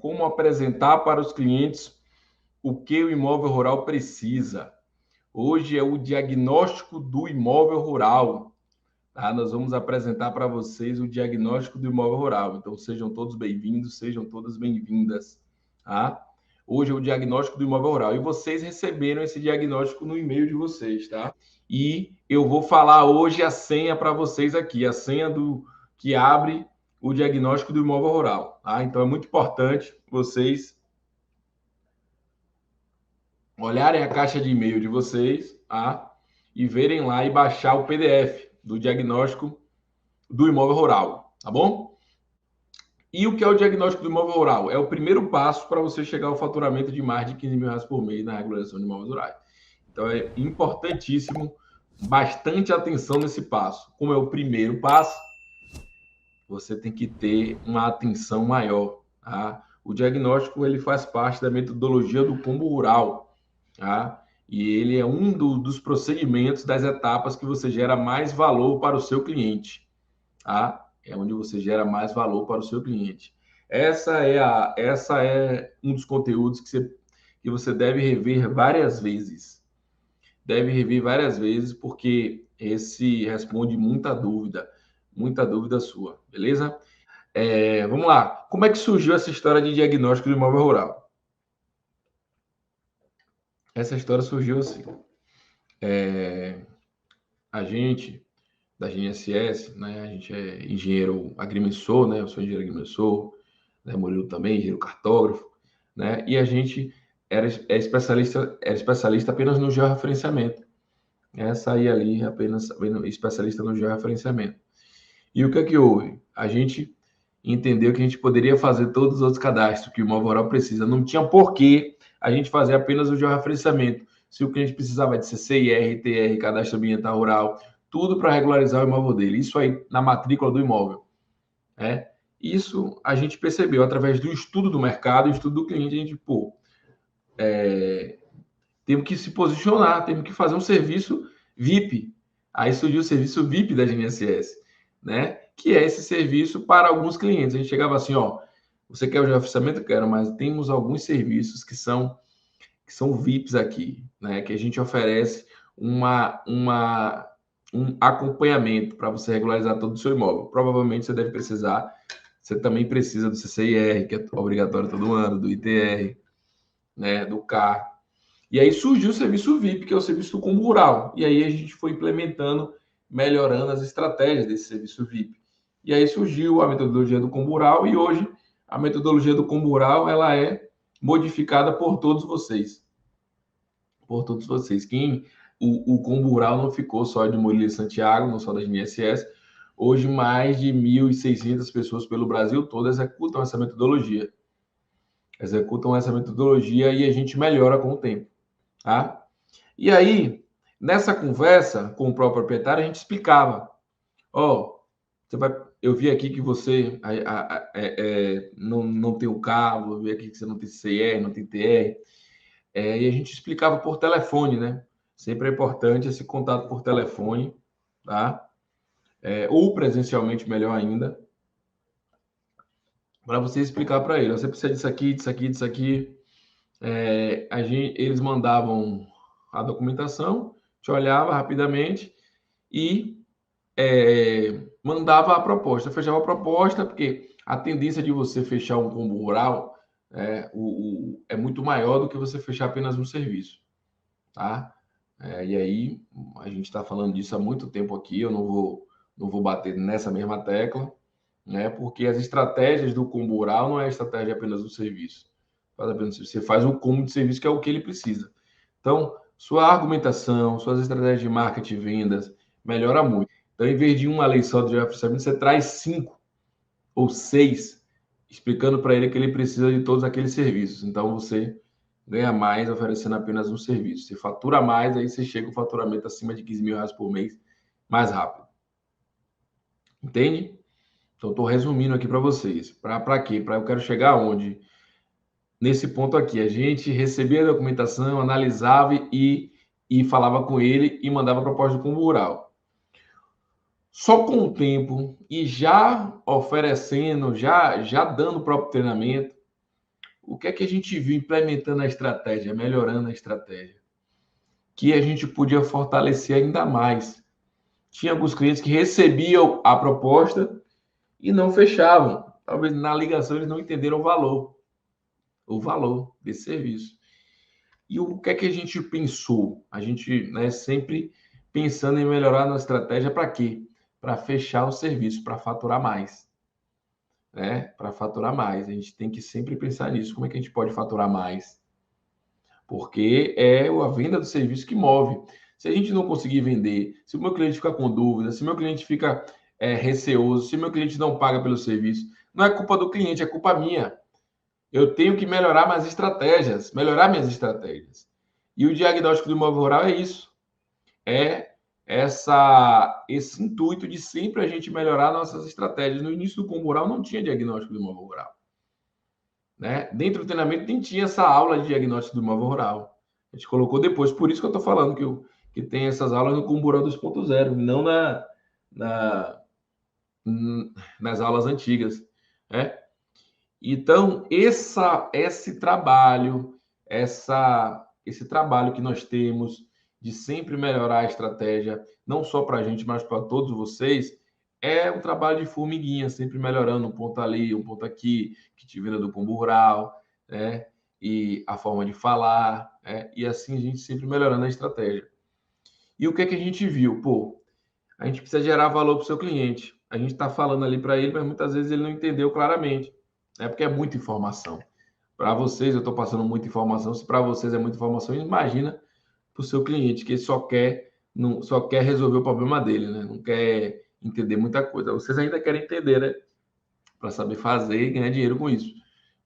como apresentar para os clientes o que o imóvel rural precisa. Hoje é o diagnóstico do imóvel rural. Tá? Nós vamos apresentar para vocês o diagnóstico do imóvel rural. Então, sejam todos bem-vindos, sejam todas bem-vindas. Tá? Hoje é o diagnóstico do imóvel rural. E vocês receberam esse diagnóstico no e-mail de vocês, tá? E eu vou falar hoje a senha para vocês aqui, a senha que abre o diagnóstico do imóvel rural. Tá? Então, é muito importante vocês olharem a caixa de e-mail de vocês, tá? E verem lá e baixar o PDF do diagnóstico do imóvel rural, tá bom? E o que é o diagnóstico do imóvel rural? É o primeiro passo para você chegar ao faturamento de mais de 15 mil reais por mês na regularização de imóveis rurais. Então, é importantíssimo, bastante atenção nesse passo. Como é o primeiro passo, você tem que ter uma atenção maior, tá? O diagnóstico, ele faz parte da metodologia do combo rural, tá? E ele é um dos procedimentos, das etapas que você gera mais valor para o seu cliente, tá? É onde você gera mais valor para o seu cliente. Essa é um dos conteúdos que você deve rever várias vezes. Deve rever várias vezes, porque esse responde muita dúvida sua, beleza? Vamos lá. Como é que surgiu essa história de diagnóstico do imóvel rural? Essa história surgiu assim. A gente, da GNSS, né? A gente é engenheiro agrimensor, né? Eu sou engenheiro agrimensor, né? Murilo também, engenheiro cartógrafo, né? E a gente era especialista apenas no georreferenciamento. Essa aí ali, apenas especialista no georreferenciamento. E o que é que houve? A gente entendeu que a gente poderia fazer todos os outros cadastros que o imóvel rural precisa. Não tinha porquê a gente fazer apenas o georreferenciamento. Se o cliente precisava de CCIR, TR, cadastro ambiental rural, tudo para regularizar o imóvel dele. Isso aí na matrícula do imóvel. Né? Isso a gente percebeu através do estudo do mercado, estudo do cliente. A gente, temos que se posicionar, temos que fazer um serviço VIP. Aí surgiu o serviço VIP da GNSS, né? Que é esse serviço para alguns clientes. A gente chegava assim, ó, você quer o georreferenciamento? Quero, mas temos alguns serviços que são VIPs aqui, né? Que a gente oferece um acompanhamento para você regularizar todo o seu imóvel. Provavelmente você também precisa do CCIR, que é obrigatório todo ano, do ITR, né? Do CAR. E aí surgiu o serviço VIP, que é o serviço do combo rural. E aí a gente foi implementando, melhorando as estratégias desse serviço VIP. E aí surgiu a metodologia do combo rural e hoje a metodologia do combo rural ela é modificada por todos vocês. Por todos vocês. O combo rural não ficou só de Murilo e Santiago, não só da GNSS. Hoje mais de 1.600 pessoas pelo Brasil todo executam essa metodologia. E a gente melhora com o tempo. Tá? E aí, nessa conversa com o próprio proprietário, a gente explicava: ó, eu vi aqui que você não tem o cabo, eu vi aqui que você não tem CR, não tem TR. E a gente explicava por telefone, né? Sempre é importante esse contato por telefone, tá? Ou presencialmente, melhor ainda, para você explicar para ele: você precisa disso aqui, disso aqui, disso aqui. Eles mandavam a documentação, te olhava rapidamente e mandava a proposta. Fechava a proposta, porque a tendência de você fechar um combo rural é muito maior do que você fechar apenas um serviço. Tá? E aí, a gente está falando disso há muito tempo aqui, eu não vou bater nessa mesma tecla, né? Porque as estratégias do combo rural não é a estratégia apenas do serviço. Você faz o combo de serviço, que é o que ele precisa. Então, sua argumentação, suas estratégias de marketing e vendas melhora muito. Então, em vez de uma lei só de georreferenciamento, você traz 5 ou 6, explicando para ele que ele precisa de todos aqueles serviços. Então, você ganha mais oferecendo apenas um serviço. Você fatura mais, aí você chega o faturamento acima de 15 mil reais por mês mais rápido. Entende? Então, estou resumindo aqui para vocês. Para quê? Eu quero chegar aonde? Nesse ponto aqui, a gente recebia a documentação, analisava e falava com ele e mandava a proposta do combo rural. Só com o tempo e já oferecendo, já dando o próprio treinamento, o que é que a gente viu implementando a estratégia, melhorando a estratégia? Que a gente podia fortalecer ainda mais. Tinha alguns clientes que recebiam a proposta e não fechavam. Talvez na ligação eles não entenderam o valor desse serviço. E o que é que a gente pensou? A gente, né, sempre pensando em melhorar a estratégia para quê? Para fechar o serviço, para faturar mais. Né? Para faturar mais. A gente tem que sempre pensar nisso. Como é que a gente pode faturar mais? Porque é a venda do serviço que move. Se a gente não conseguir vender, se o meu cliente ficar com dúvida, se o meu cliente fica receoso, se o meu cliente não paga pelo serviço, não é culpa do cliente, é culpa minha. Eu tenho que melhorar minhas estratégias, melhorar minhas estratégias. E o diagnóstico do imóvel rural é isso. É esse intuito de sempre a gente melhorar nossas estratégias. No início do Pombo Rural não tinha diagnóstico do imóvel rural. Né? Dentro do treinamento nem tinha essa aula de diagnóstico do imóvel rural. A gente colocou depois, por isso que eu estou falando que tem essas aulas no Pombo Rural 2.0, não na, nas aulas antigas. Né? Então, esse trabalho, esse trabalho que nós temos de sempre melhorar a estratégia, não só para a gente, mas para todos vocês, é um trabalho de formiguinha, sempre melhorando um ponto ali, um ponto aqui, que te vira do pombo rural, né? E a forma de falar, né? E assim a gente sempre melhorando a estratégia. E o que é que a gente viu? Pô, a gente precisa gerar valor para o seu cliente. A gente está falando ali para ele, mas muitas vezes ele não entendeu claramente, né? Porque é muita informação. Para vocês, eu estou passando muita informação. Se para vocês é muita informação, imagina para o seu cliente, que ele só quer resolver o problema dele, né? Não quer entender muita coisa. Vocês ainda querem entender, né? Para saber fazer e ganhar dinheiro com isso.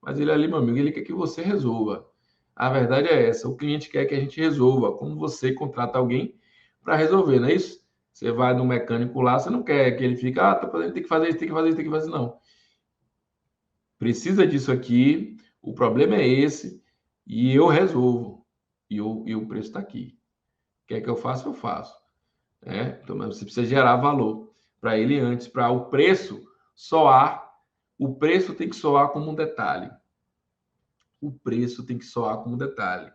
Mas ele ali, meu amigo, ele quer que você resolva. A verdade é essa: o cliente quer que a gente resolva. Como você contrata alguém para resolver, não é isso? Você vai no mecânico lá, você não quer que ele fique, tá fazendo, tem que fazer isso, tem que fazer isso, tem que fazer, não. Precisa disso aqui, o problema é esse, e eu resolvo. E o preço está aqui. Quer que eu faça, eu faço. Né? Então, você precisa gerar valor para ele antes, para o preço soar. O preço tem que soar como um detalhe. O preço tem que soar como um detalhe.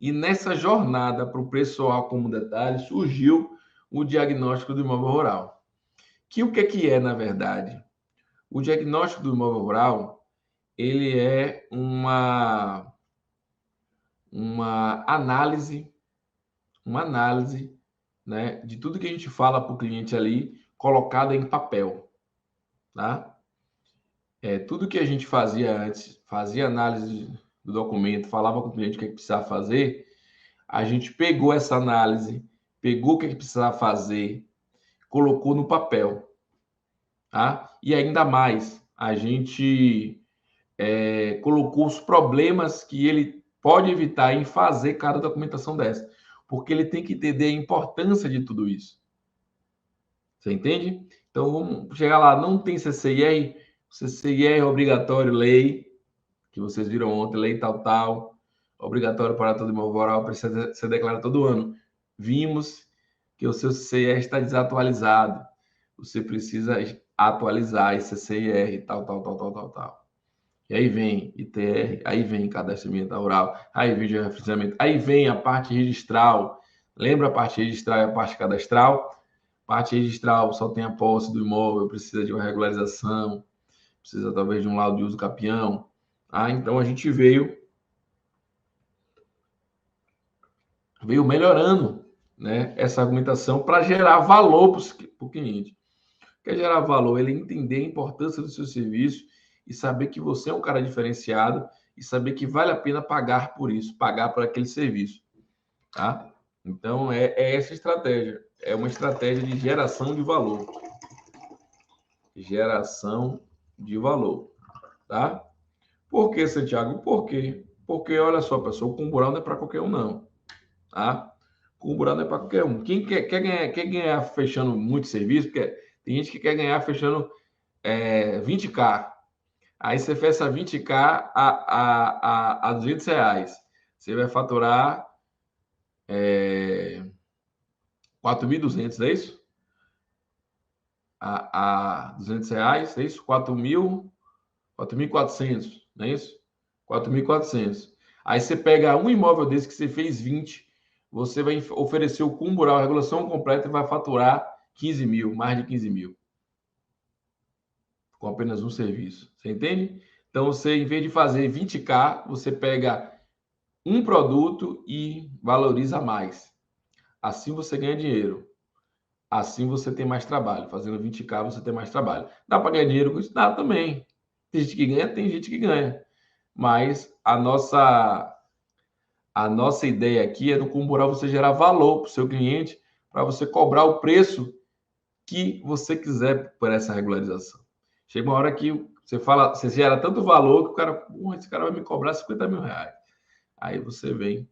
E nessa jornada para o preço soar como um detalhe, surgiu o diagnóstico do imóvel rural. Que o que é, na verdade? O diagnóstico do imóvel rural, ele é uma análise, né, de tudo que a gente fala para o cliente ali, colocada em papel, tá? Tudo que a gente fazia antes, fazia análise do documento, falava com o cliente o que precisava fazer, a gente pegou essa análise, pegou o que precisava fazer, colocou no papel, tá? E ainda mais, a gente colocou os problemas que ele pode evitar em fazer cada documentação dessa, porque ele tem que entender a importância de tudo isso. Você entende? Então vamos chegar lá, não tem CCIR, CCIR é obrigatório, lei, que vocês viram ontem, lei tal, obrigatório para todo imóvel rural, precisa ser declarado todo ano. Vimos que o seu CCIR está desatualizado. Você precisa atualizar esse CCIR, tal. E aí vem ITR, aí vem cadastro ambiental rural, aí vem georreferenciamento, aí vem a parte registral. Lembra a parte registral e a parte cadastral? Parte registral só tem a posse do imóvel, precisa de uma regularização, precisa talvez de um laudo de uso capião. Então a gente veio melhorando, né, essa argumentação para gerar valor para o cliente. Quer gerar valor, ele entender a importância do seu serviço e saber que você é um cara diferenciado e saber que vale a pena pagar por isso, pagar por aquele serviço, tá? Então, é essa estratégia. É uma estratégia de geração de valor. Geração de valor, tá? Por que, Santiago? Por quê? Porque, olha só, pessoal, o Kumburão não é para qualquer um, não, tá? O Kumburão não é para qualquer um. Quem quer ganhar fechando muito serviço, porque tem gente que quer ganhar fechando 20k. Aí você fecha 20k a R$ 200. Você vai faturar 4.200, não é isso? A R$ 200, é isso? 4.400, não é isso? 4.400. Aí você pega um imóvel desse que você fez 20, você vai oferecer o cumbo rural, a regulação completa e vai faturar 15 mil, mais de 15 mil. Com apenas um serviço. Você entende? Então, você, em vez de fazer 20K, você pega um produto e valoriza mais. Assim você ganha dinheiro. Assim você tem mais trabalho. Fazendo 20K, você tem mais trabalho. Dá para ganhar dinheiro com isso? Dá também. Tem gente que ganha, tem gente que ganha. Mas a nossa ideia aqui é no cumbo rural você gerar valor para o seu cliente, para você cobrar o preço que você quiser por essa regularização. Chega uma hora que você fala, você gera tanto valor que o cara, esse cara vai me cobrar 50 mil reais. Aí você vem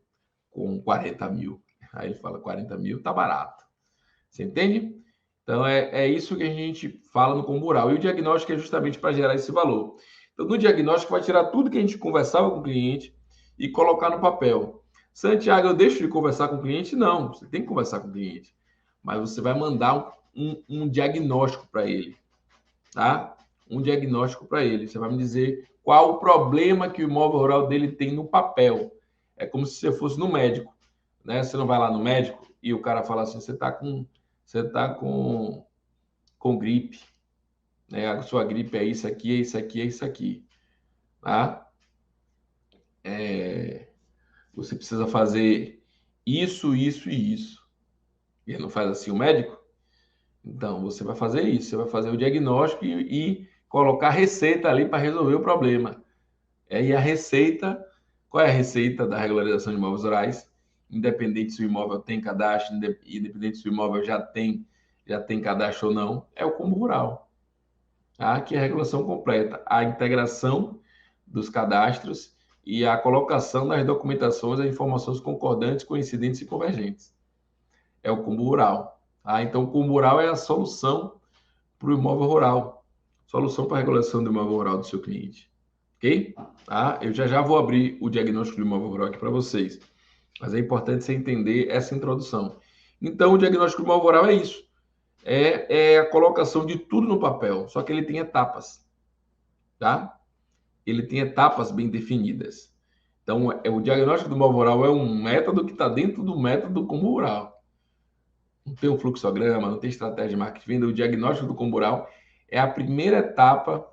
com 40 mil. Aí ele fala, 40 mil tá barato. Você entende? Então é isso que a gente fala no cumbo rural. E o diagnóstico é justamente para gerar esse valor. Então, no diagnóstico, vai tirar tudo que a gente conversava com o cliente e colocar no papel. Santiago, eu deixo de conversar com o cliente? Não, você tem que conversar com o cliente. Mas você vai mandar um diagnóstico para ele, tá? Um diagnóstico para ele. Você vai me dizer qual o problema que o imóvel rural dele tem no papel. É como se você fosse no médico, né? Você não vai lá no médico e o cara fala assim, você tá com gripe, né? A sua gripe é isso aqui, é isso aqui, é isso aqui, tá? Você precisa fazer isso, isso e isso. E ele não faz assim o médico? Então, você vai fazer isso, você vai fazer o diagnóstico e colocar receita ali para resolver o problema. E a receita, qual é a receita da regularização de imóveis rurais? Independente se o imóvel tem cadastro, independente se o imóvel já tem cadastro ou não, é o cumbo rural. Tá? Que é a regulação completa, a integração dos cadastros e a colocação das documentações e informações concordantes, coincidentes e convergentes. É o cumbo rural. Tá? Então, o cumbo rural é a solução para o imóvel rural. Solução para a regulação do imóvel rural do seu cliente. Ok? Tá? Eu já vou abrir o diagnóstico do imóvel rural aqui para vocês. Mas é importante você entender essa introdução. Então, o diagnóstico do imóvel rural é isso. É a colocação de tudo no papel, só que ele tem etapas. Tá? Ele tem etapas bem definidas. Então, o diagnóstico do imóvel rural é um método que está dentro do método do cumbo rural. Não tem um fluxograma, não tem estratégia de marketing de venda. O diagnóstico do cumbo rural é a primeira etapa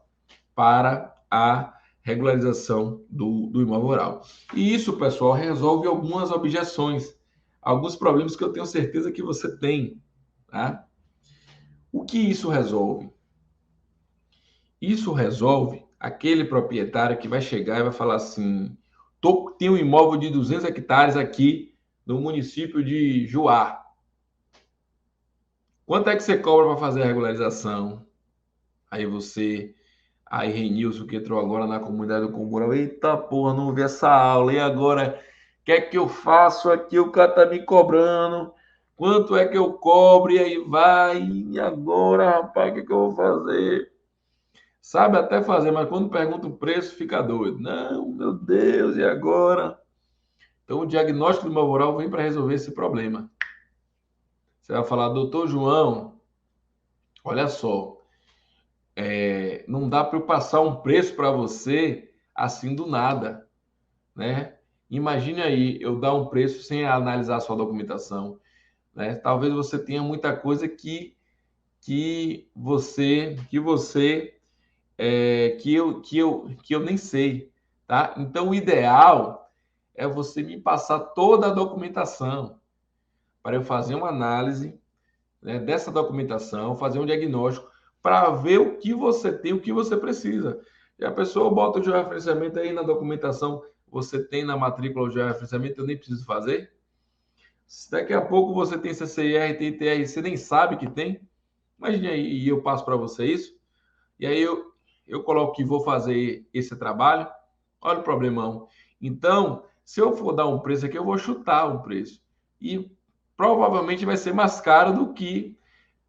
para a regularização do imóvel rural. E isso, pessoal, resolve algumas objeções, alguns problemas que eu tenho certeza que você tem. Tá? O que isso resolve? Isso resolve aquele proprietário que vai chegar e vai falar assim, tem um imóvel de 200 hectares aqui no município de Juá. Quanto é que você cobra para fazer a regularização? Aí Renilson, que entrou agora na comunidade do Cumbu Rural, eita porra, não vi essa aula, e agora? O que é que eu faço aqui? O cara tá me cobrando, quanto é que eu cobro? E aí vai, e agora, rapaz, o que é que eu vou fazer? Sabe até fazer, mas quando pergunta o preço, fica doido. Não, meu Deus, e agora? Então, o diagnóstico do imóvel rural vem para resolver esse problema. Você vai falar, doutor João, olha só, não dá para eu passar um preço para você assim do nada, né? Imagine aí, eu dar um preço sem analisar a sua documentação, né? Talvez você tenha muita coisa que eu nem sei, tá? Então, o ideal é você me passar toda a documentação para eu fazer uma análise, né, dessa documentação, fazer um diagnóstico para ver o que você tem, o que você precisa. E a pessoa bota o georreferenciamento aí na documentação, você tem na matrícula o georreferenciamento, eu nem preciso fazer. Se daqui a pouco você tem CCIR, tem ITR, você nem sabe que tem, imagine aí, e eu passo para você isso, e aí eu coloco que vou fazer esse trabalho, olha o problemão. Então, se eu for dar um preço aqui, eu vou chutar um preço. E provavelmente vai ser mais caro do que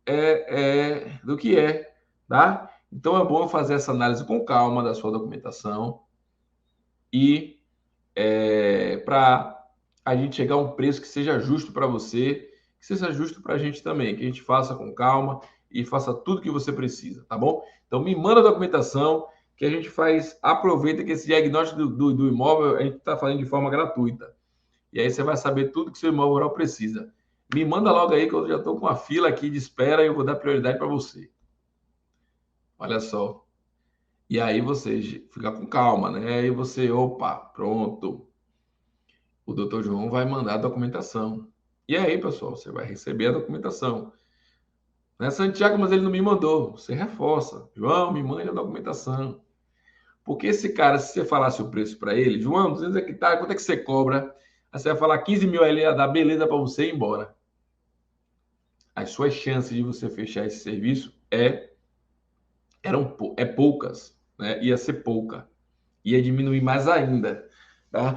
é, tá? Então é bom fazer essa análise com calma da sua documentação e para a gente chegar a um preço que seja justo para você, que seja justo para a gente também, que a gente faça com calma e faça tudo que você precisa, tá bom? Então me manda a documentação que a gente faz, aproveita que esse diagnóstico do imóvel a gente está fazendo de forma gratuita. E aí você vai saber tudo que seu imóvel rural precisa. Me manda logo aí que eu já estou com uma fila aqui de espera e eu vou dar prioridade para você. Olha só. E aí você fica com calma, né? Aí você, opa, pronto. O doutor João vai mandar a documentação. E aí, pessoal, você vai receber a documentação. Né, Santiago, mas ele não me mandou. Você reforça. João, me mande a documentação. Porque esse cara, se você falasse o preço para ele, João, 200 hectares, quanto é que você cobra? Aí você vai falar 15 mil, aí ele ia dar beleza para você ir embora. As suas chances de você fechar esse serviço é poucas, né? Ia ser pouca. Ia diminuir mais ainda, tá?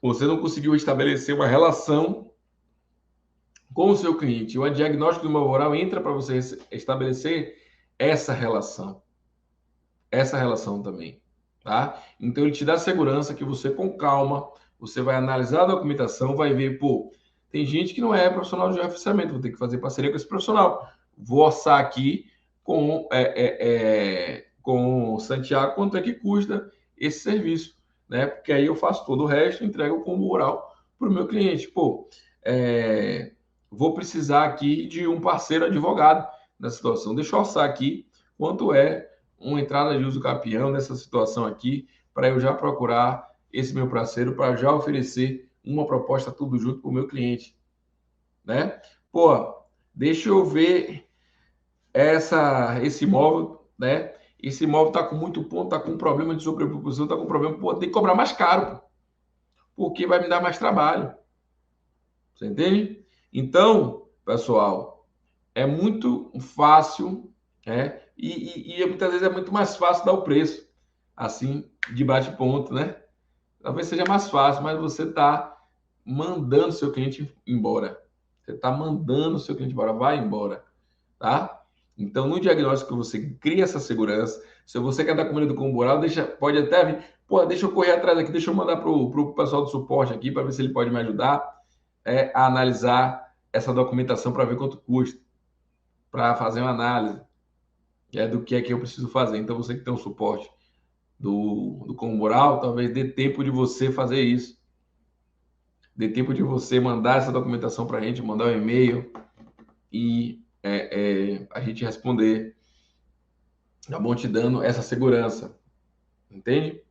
Você não conseguiu estabelecer uma relação com o seu cliente. O diagnóstico do imóvel rural entra para você estabelecer essa relação também, tá? Então ele te dá segurança que você com calma, você vai analisar a documentação, vai ver, pô, tem gente que não é profissional de gerenciamento, vou ter que fazer parceria com esse profissional. Vou orçar aqui com o Santiago quanto é que custa esse serviço, né? Porque aí eu faço todo o resto, entrego como rural para o meu cliente. Pô, vou precisar aqui de um parceiro advogado nessa situação. Deixa eu orçar aqui quanto é uma entrada de uso capião nessa situação aqui, para eu já procurar esse meu parceiro, para já oferecer uma proposta tudo junto para o meu cliente, né? Pô, deixa eu ver esse imóvel, né? Esse imóvel está com muito ponto, está com problema de sobreprodução, está com problema, pô, tem que cobrar mais caro, porque vai me dar mais trabalho. Você entende? Então, pessoal, é muito fácil, né? E muitas vezes é muito mais fácil dar o preço, assim, de bate-ponto, né? Talvez seja mais fácil, mas você está mandando seu cliente embora. Você está mandando seu cliente embora, vai embora, tá? Então, no diagnóstico você cria essa segurança. Se você quer dar comida do combo pode até vir, pô, deixa eu correr atrás aqui, deixa eu mandar pro pessoal do suporte aqui para ver se ele pode me ajudar a analisar essa documentação para ver quanto custa, para fazer uma análise do que é que eu preciso fazer. Então, você que tem um suporte do Comboral, talvez dê tempo de você fazer isso. Dê tempo de você mandar essa documentação para a gente, mandar um e-mail e a gente responder. Tá bom? Te dando essa segurança. Entende?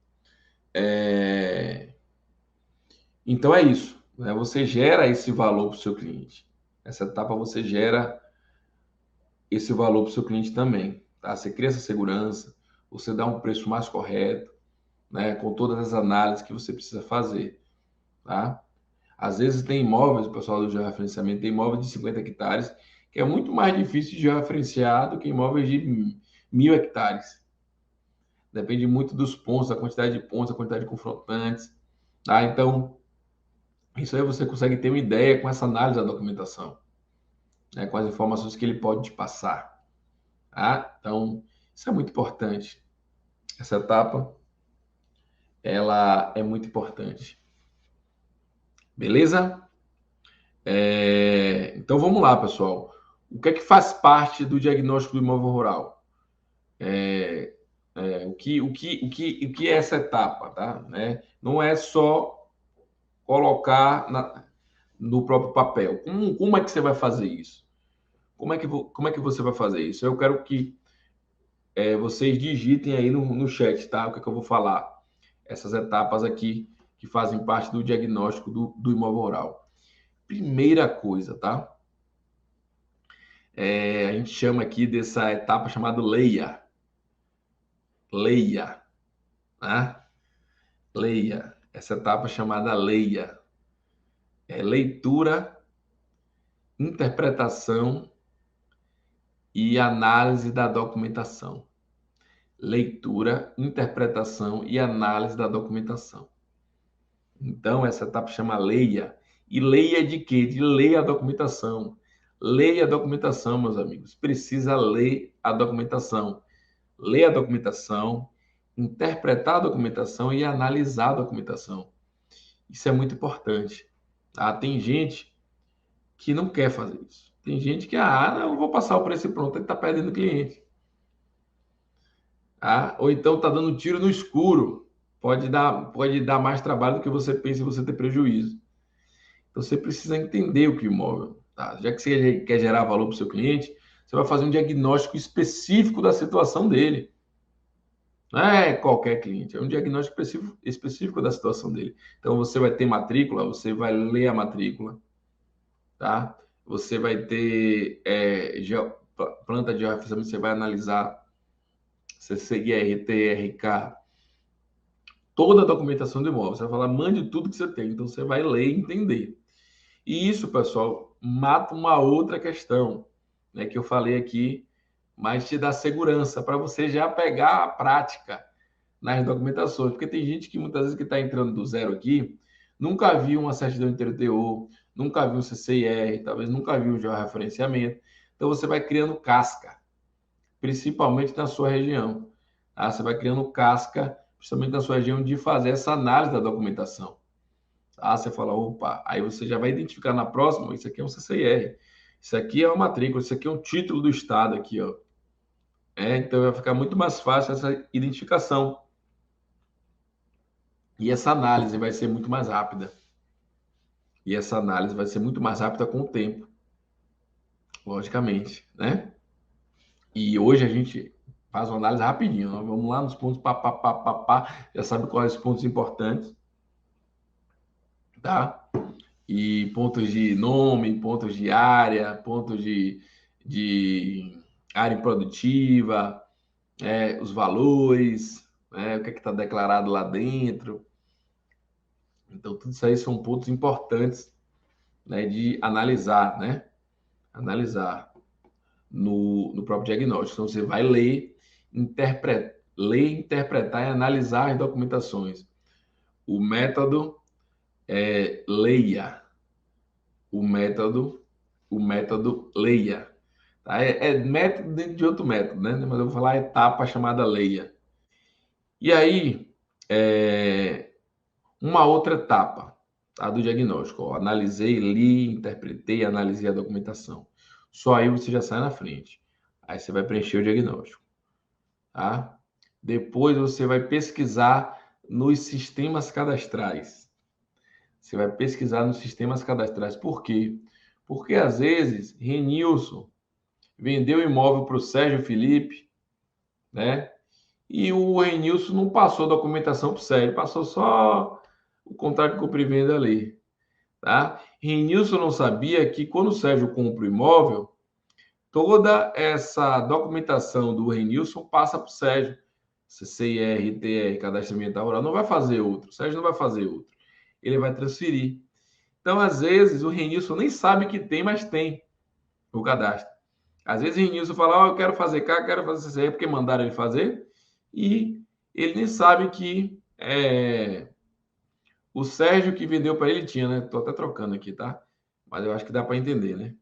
Então é isso. Né? Você gera esse valor para o seu cliente. Essa etapa você gera esse valor para o seu cliente também. Tá? Você cria essa segurança, você dá um preço mais correto, né? Com todas as análises que você precisa fazer. Tá? Às vezes tem imóveis, o pessoal do georreferenciamento tem imóveis de 50 hectares, que é muito mais difícil de georreferenciar do que imóveis de 1.000 hectares. Depende muito dos pontos, da quantidade de pontos, da quantidade de confrontantes. Tá? Então, isso aí você consegue ter uma ideia com essa análise da documentação, né? Com as informações que ele pode te passar. Tá? Então, isso é muito importante. Essa etapa, ela é muito importante. Beleza? Então, vamos lá, pessoal. O que é que faz parte do diagnóstico do imóvel rural? O que é essa etapa, tá? Né? Não é só colocar no próprio papel. Como é que você vai fazer isso? Como é que você vai fazer isso? Eu quero que vocês digitem aí no chat, tá? O que é que eu vou falar? Essas etapas aqui que fazem parte do diagnóstico do imóvel rural. Primeira coisa, tá? A gente chama aqui dessa etapa chamada leia. Leia, né? Leia. Essa etapa chamada leia. Leitura, interpretação e análise da documentação. Leitura, interpretação e análise da documentação. Então, essa etapa chama leia. E leia de quê? De ler a documentação. Leia a documentação, meus amigos. Precisa ler a documentação. Ler a documentação, interpretar a documentação e analisar a documentação. Isso é muito importante. Tá? Tem gente que não quer fazer isso. Tem gente que, não, eu vou passar o preço pronto, ele está perdendo cliente. tá? Ou então está dando tiro no escuro. Pode dar mais trabalho do que você pensa e você ter prejuízo. Então, você precisa entender o que o imóvel, tá? Já que você quer gerar valor para o seu cliente, você vai fazer um diagnóstico específico da situação dele. Não é qualquer cliente, é um diagnóstico específico da situação dele. Então, você vai ter matrícula, você vai ler a matrícula, tá? Você vai ter planta de georreferenciamento, você vai analisar CCIR, TRK, toda a documentação do imóvel. Você vai falar, mande tudo que você tem. Então, você vai ler e entender. E isso, pessoal, mata uma outra questão, né, que eu falei aqui, mas te dá segurança para você já pegar a prática nas documentações. Porque tem gente que muitas vezes que está entrando do zero aqui, nunca viu uma certidão de TTO, nunca viu um CCIR, talvez nunca viu um georreferenciamento. Então, você vai criando casca, principalmente na sua região. Tá? Você vai criando casca, principalmente na sua região, de fazer essa análise da documentação. Ah, você fala, opa, aí você já vai identificar na próxima, isso aqui é um CCIR, isso aqui é uma matrícula, isso aqui é um título do estado aqui, ó. Então vai ficar muito mais fácil essa identificação. E essa análise vai ser muito mais rápida. E essa análise vai ser muito mais rápida com o tempo, logicamente, né? E hoje a gente faz uma análise rapidinho, ó. Vamos lá nos pontos, pá, pá, pá, pá, pá, já sabe quais os pontos importantes, tá? E pontos de nome, pontos de área, pontos de área improdutiva, os valores, o que está declarado lá dentro. Então, tudo isso aí são pontos importantes, né, de analisar, né? Analisar no próprio diagnóstico. Então, você vai ler, interpretar e analisar as documentações. O método é leia. O método leia. Tá? É método dentro de outro método, né? Mas eu vou falar a etapa chamada leia. E aí, uma outra etapa, tá, do diagnóstico. Ó, analisei, li, interpretei, analisei a documentação. Só aí você já sai na frente. Aí você vai preencher o diagnóstico. Tá? Depois você vai pesquisar nos sistemas cadastrais. Você vai pesquisar nos sistemas cadastrais. Por quê? Porque às vezes, Renilson vendeu o imóvel para o Sérgio Felipe, né? E o Renilson não passou a documentação para o Sérgio, passou só o contrato de compra e venda ali, tá? Renilson não sabia que quando o Sérgio compra o imóvel, toda essa documentação do Renilson passa para o Sérgio. CCIR, TR, Cadastro Ambiental Rural, não vai fazer outro. O Sérgio não vai fazer outro. Ele vai transferir. Então, às vezes, o Renilson nem sabe que tem, mas tem o cadastro. Às vezes o Renilson fala, eu quero fazer cá, quero fazer CCR, porque mandaram ele fazer, e ele nem sabe que o Sérgio que vendeu para ele tinha, né? Tô até trocando aqui, tá? Mas eu acho que dá para entender, né?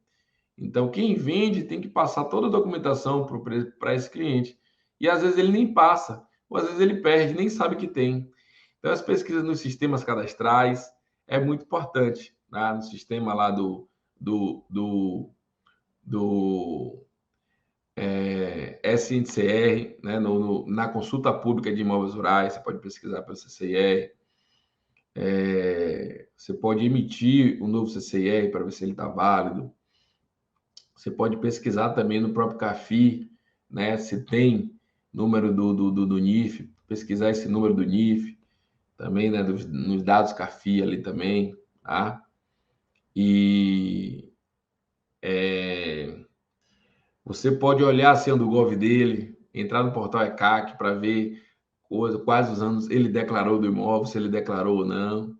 Então, quem vende tem que passar toda a documentação para esse cliente. E às vezes ele nem passa, ou às vezes ele perde, nem sabe que tem. Então, as pesquisas nos sistemas cadastrais é muito importante, né? No sistema lá do SNCR, né? Na consulta pública de imóveis rurais, você pode pesquisar pelo CCIR. Você pode emitir um novo CCIR para ver se ele está válido. Você pode pesquisar também no próprio CAFI, né? Se tem número do NIF, pesquisar esse número do NIF, também, né? Nos dados CAFI ali também, tá? E você pode olhar a senha do Gov dele, entrar no portal ECAC para ver quais os anos ele declarou do imóvel, se ele declarou ou não,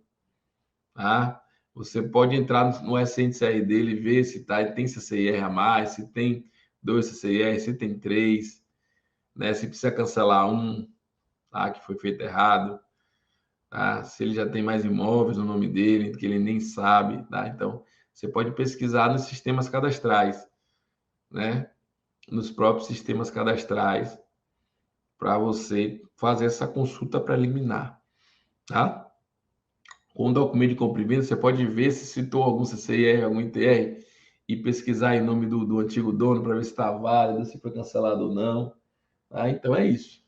tá? Você pode entrar no SNCR dele e ver se tem CCIR a mais, se tem 2 CCIR, se tem 3, né? Se precisa cancelar um, tá? Que foi feito errado, tá? Se ele já tem mais imóveis no nome dele, que ele nem sabe, tá? Então, você pode pesquisar nos sistemas cadastrais, né? Nos próprios sistemas cadastrais, para você fazer essa consulta preliminar, tá? Com o documento de compra e venda, você pode ver se citou algum CCIR, algum ITR e pesquisar em nome do antigo dono para ver se está válido, se foi cancelado ou não. Tá? Então é isso.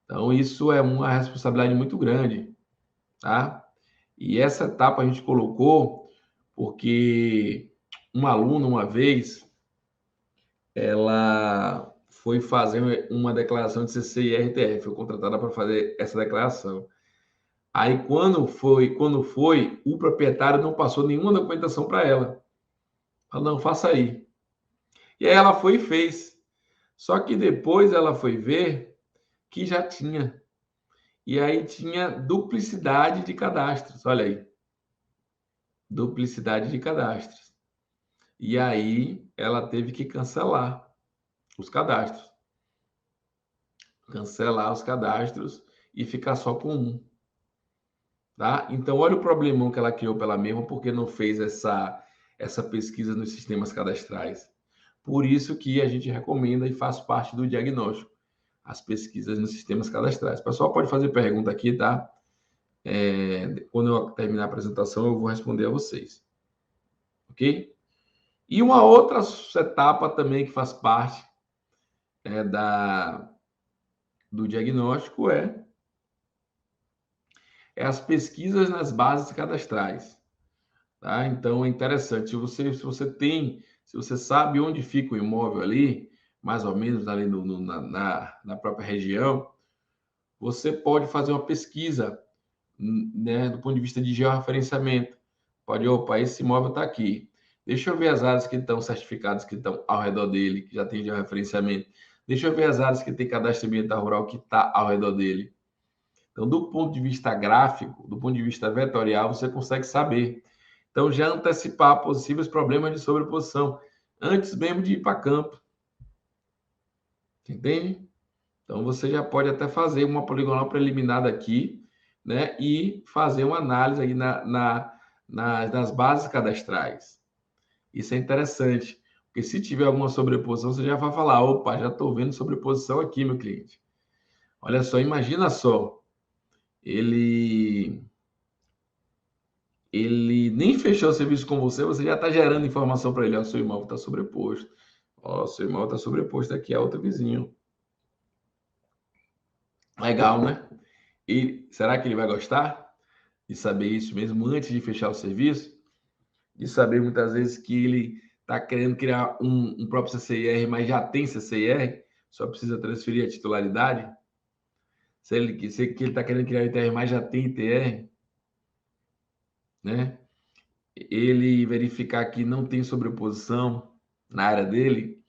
Então, isso é uma responsabilidade muito grande, tá? E essa etapa a gente colocou porque uma aluna, uma vez, ela foi fazer uma declaração de CC e RTF, foi contratada para fazer essa declaração. Aí, quando foi, o proprietário não passou nenhuma documentação para ela. Falou, não, faça aí. E aí ela foi e fez. Só que depois ela foi ver que já tinha. E aí tinha duplicidade de cadastros. Olha aí. Duplicidade de cadastros. E aí ela teve que cancelar os cadastros. Cancelar os cadastros e ficar só com um. Tá? Então, olha o problemão que ela criou pela mesma, porque não fez essa pesquisa nos sistemas cadastrais. Por isso que a gente recomenda e faz parte do diagnóstico, as pesquisas nos sistemas cadastrais. O pessoal pode fazer pergunta aqui, tá? Quando eu terminar a apresentação, eu vou responder a vocês. Ok? E uma outra etapa também que faz parte do diagnóstico é as pesquisas nas bases cadastrais. Tá? Então, é interessante. Se você sabe onde fica o imóvel ali, mais ou menos ali na própria região, você pode fazer uma pesquisa, né, do ponto de vista de georreferenciamento. Pode, opa, esse imóvel está aqui. Deixa eu ver as áreas que estão certificadas, que estão ao redor dele, que já tem georreferenciamento. Deixa eu ver as áreas que tem cadastro ambiental rural que está ao redor dele. Então, do ponto de vista gráfico, do ponto de vista vetorial, você consegue saber. Então, já antecipar possíveis problemas de sobreposição, antes mesmo de ir para campo. Entende? Então, você já pode até fazer uma poligonal preliminar aqui, né? E fazer uma análise aí nas bases cadastrais. Isso é interessante, porque se tiver alguma sobreposição, você já vai falar, opa, já estou vendo sobreposição aqui, meu cliente. Olha só, imagina só, ele nem fechou o serviço com você, você já está gerando informação para ele, ó, seu imóvel está sobreposto. Ó, seu imóvel está sobreposto aqui a outro vizinho. Legal, né? E será que ele vai gostar de saber isso mesmo antes de fechar o serviço? De saber muitas vezes que ele está querendo criar um próprio CCIR, mas já tem CCIR, só precisa transferir a titularidade? Se ele está querendo criar ITR, mas já tem ITR, né? Ele verificar que não tem sobreposição na área dele,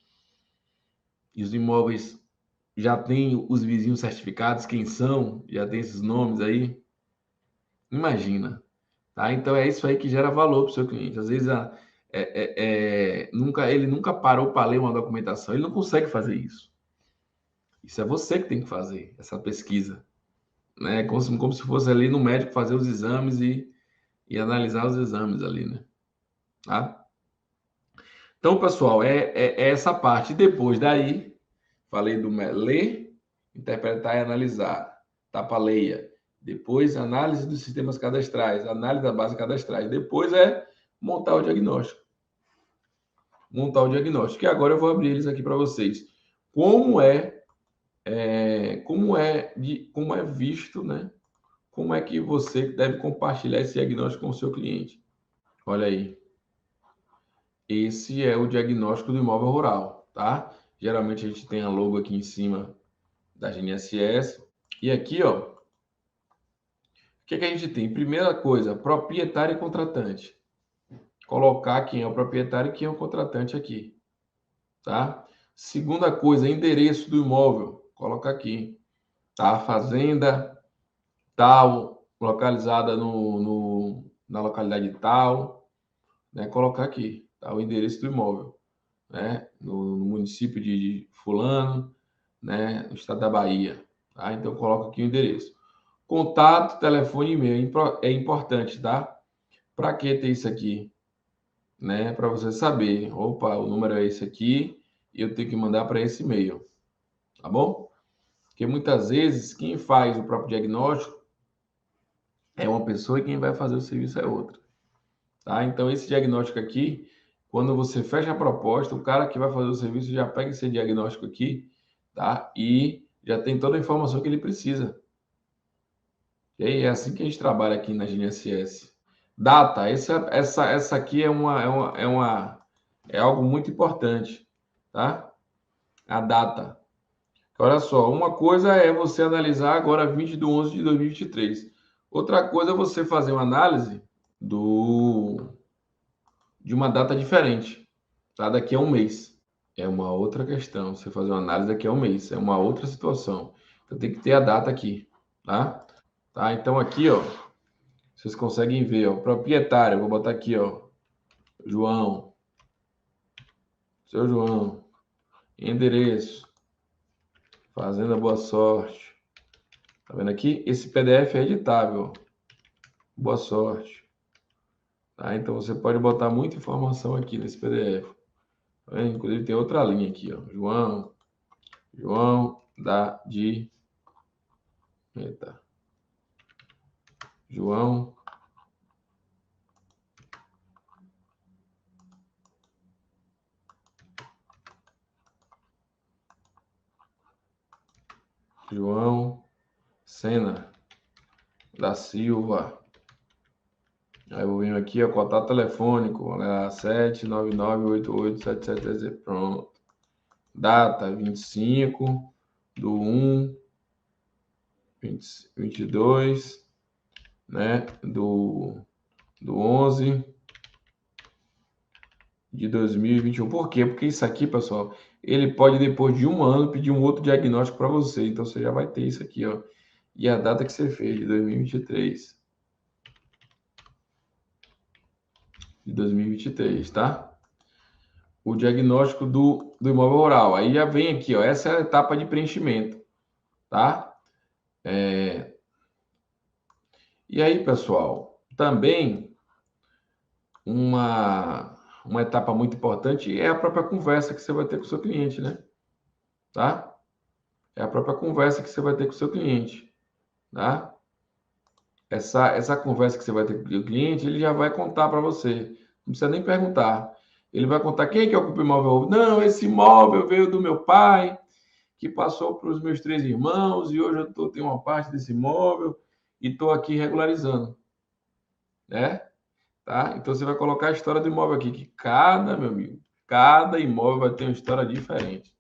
e os imóveis já tem os vizinhos certificados, quem são, já tem esses nomes aí. Imagina, tá? Então é isso aí que gera valor para o seu cliente. Às vezes ele nunca parou para ler uma documentação, ele não consegue fazer isso. Isso é você que tem que fazer, essa pesquisa. Né? Como se fosse ali no médico fazer os exames e analisar os exames ali, né? Tá? Então, pessoal, é essa parte. Depois daí, falei do ler, interpretar e analisar. Tapa-leia. Depois, análise dos sistemas cadastrais, análise da base cadastrais. Depois montar o diagnóstico. Montar o diagnóstico. E agora eu vou abrir eles aqui para vocês. Como é visto, né? Como é que você deve compartilhar esse diagnóstico com o seu cliente? Olha aí. Esse é o diagnóstico do imóvel rural, tá? Geralmente a gente tem a logo aqui em cima da GNSS. E aqui, ó, o que a gente tem? Primeira coisa, proprietário e contratante. Colocar quem é o proprietário e quem é o contratante aqui, tá? Segunda coisa, endereço do imóvel. Coloca aqui, tá? Fazenda tal, localizada na localidade tal, né? Colocar aqui, tá? O endereço do imóvel, né? No município de Fulano, né? No estado da Bahia, tá? Então, coloca aqui o endereço. Contato, telefone e e-mail é importante, tá? Para que ter isso aqui? Né? Para você saber, opa, o número é esse aqui e eu tenho que mandar para esse e-mail, tá bom? Porque muitas vezes quem faz o próprio diagnóstico é uma pessoa e quem vai fazer o serviço é outra, tá? Então esse diagnóstico aqui, quando você fecha a proposta, o cara que vai fazer o serviço já pega esse diagnóstico aqui, tá? E já tem toda a informação que ele precisa. E aí, é assim que a gente trabalha aqui na GNSS. Data, essa aqui é algo muito importante, tá? A data. Olha só, uma coisa é você analisar agora 20/11/2023. Outra coisa é você fazer uma análise de uma data diferente, tá? Daqui a um mês. É uma outra questão. Você fazer uma análise daqui a um mês. É uma outra situação. Então tem que ter a data aqui, tá? Tá? Então aqui, ó, vocês conseguem ver, ó, proprietário. Eu vou botar aqui, ó, João, seu João, endereço, Fazenda Boa Sorte. Tá vendo aqui? Esse PDF é editável. Boa sorte. Tá? Então você pode botar muita informação aqui nesse PDF. Tá vendo? Inclusive tem outra linha aqui, ó. João de. Eita. João Sena da Silva. Aí eu vou vir aqui, ó, contato telefônico, né, 7998877. Pronto. Data 25/1/22, né, do 11 de 2021. Por quê? Porque isso aqui, pessoal, ele pode, depois de um ano, pedir um outro diagnóstico para você. Então, você já vai ter isso aqui, ó. E a data que você fez, de 2023. De 2023, tá? O diagnóstico do imóvel rural. Aí já vem aqui, ó. Essa é a etapa de preenchimento, tá? E aí, pessoal, também uma etapa muito importante é a própria conversa que você vai ter com o seu cliente, né? Tá? É a própria conversa que você vai ter com o seu cliente, tá? Essa conversa que você vai ter com o cliente, ele já vai contar para você. Não precisa nem perguntar. Ele vai contar quem é que ocupa o imóvel. Não, esse imóvel veio do meu pai, que passou para os meus 3 irmãos, e hoje tenho uma parte desse imóvel e estou aqui regularizando, né? Tá? Então você vai colocar a história do imóvel aqui, que meu amigo, cada imóvel vai ter uma história diferente.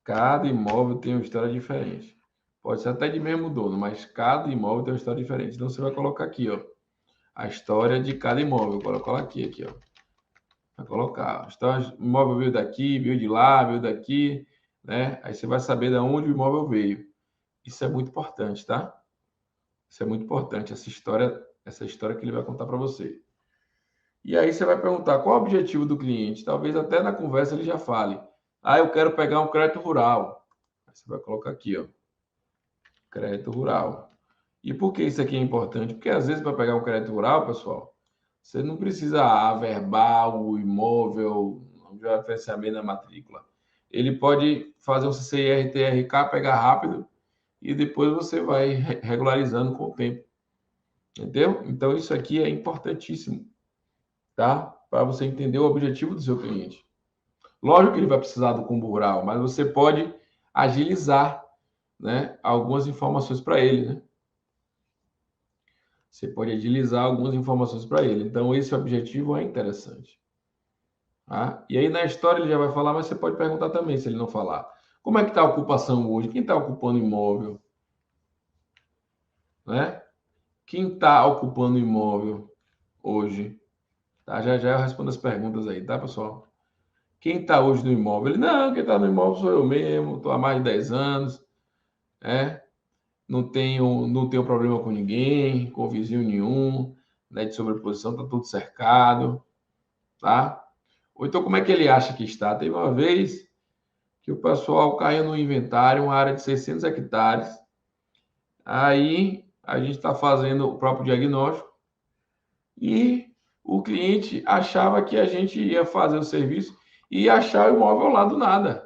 Cada imóvel tem uma história diferente. Pode ser até de mesmo dono, mas cada imóvel tem uma história diferente. Então você vai colocar aqui, ó, a história de cada imóvel. Vou colocar aqui, ó. Vai colocar. O imóvel veio daqui, veio de lá, veio daqui, né? Aí você vai saber de onde o imóvel veio. Isso é muito importante, tá? Isso é muito importante, essa história que ele vai contar para você. E aí você vai perguntar qual é o objetivo do cliente. Talvez até na conversa ele já fale. Ah, eu quero pegar um crédito rural. Aí você vai colocar aqui, ó. Crédito rural. E por que isso aqui é importante? Porque às vezes para pegar um crédito rural, pessoal, você não precisa averbar o imóvel, o referenciamento da matrícula. Ele pode fazer um CCIR, TRK, pegar rápido e depois você vai regularizando com o tempo. Entendeu? Então isso aqui é importantíssimo, tá? Para você entender o objetivo do seu cliente. Lógico que ele vai precisar do combo rural, mas você pode agilizar, né, algumas informações para ele, né? Você pode agilizar algumas informações para ele. Então, esse objetivo é interessante. Tá? E aí, na história, ele já vai falar, mas você pode perguntar também, se ele não falar. Como é que está a ocupação hoje? Quem está ocupando imóvel? Né? Quem está ocupando imóvel hoje? Tá? Já já eu respondo as perguntas aí, tá, pessoal? Quem está hoje no imóvel? Ele, não, quem está no imóvel sou eu mesmo, estou há mais de 10 anos, né? Não tenho problema com ninguém, com vizinho nenhum, né? De sobreposição, está tudo cercado, tá? Ou então, como é que ele acha que está? Teve uma vez que o pessoal caiu no inventário, uma área de 600 hectares. Aí a gente está fazendo o próprio diagnóstico e o cliente achava que a gente ia fazer o serviço e ia achar o imóvel lá do nada.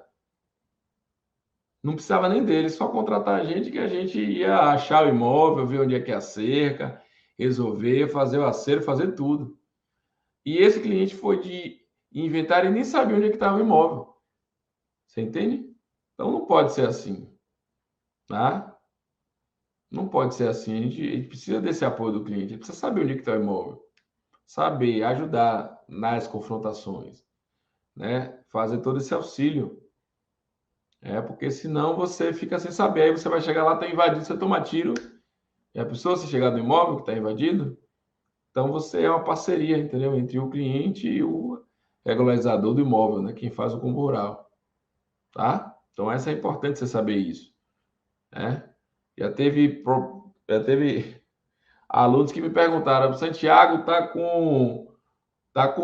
Não precisava nem dele, só contratar a gente que a gente ia achar o imóvel, ver onde é que é a cerca, resolver, fazer o acerto, fazer tudo. E esse cliente foi de inventário e nem sabia onde é que estava o imóvel. Você entende? Então não pode ser assim. tá? Não pode ser assim. A gente precisa desse apoio do cliente. A gente precisa saber onde é que está o imóvel. Saber, ajudar nas confrontações, né? Fazer todo esse auxílio. Porque senão você fica sem saber. Aí você vai chegar lá, está invadido, você toma tiro. E a pessoa, se chegar no imóvel que está invadido, então você é uma parceria, entendeu? Entre o cliente e o regularizador do imóvel, né? Quem faz o combo rural, tá? Então essa é importante você saber isso, né? Já teve alunos que me perguntaram: Santiago tá com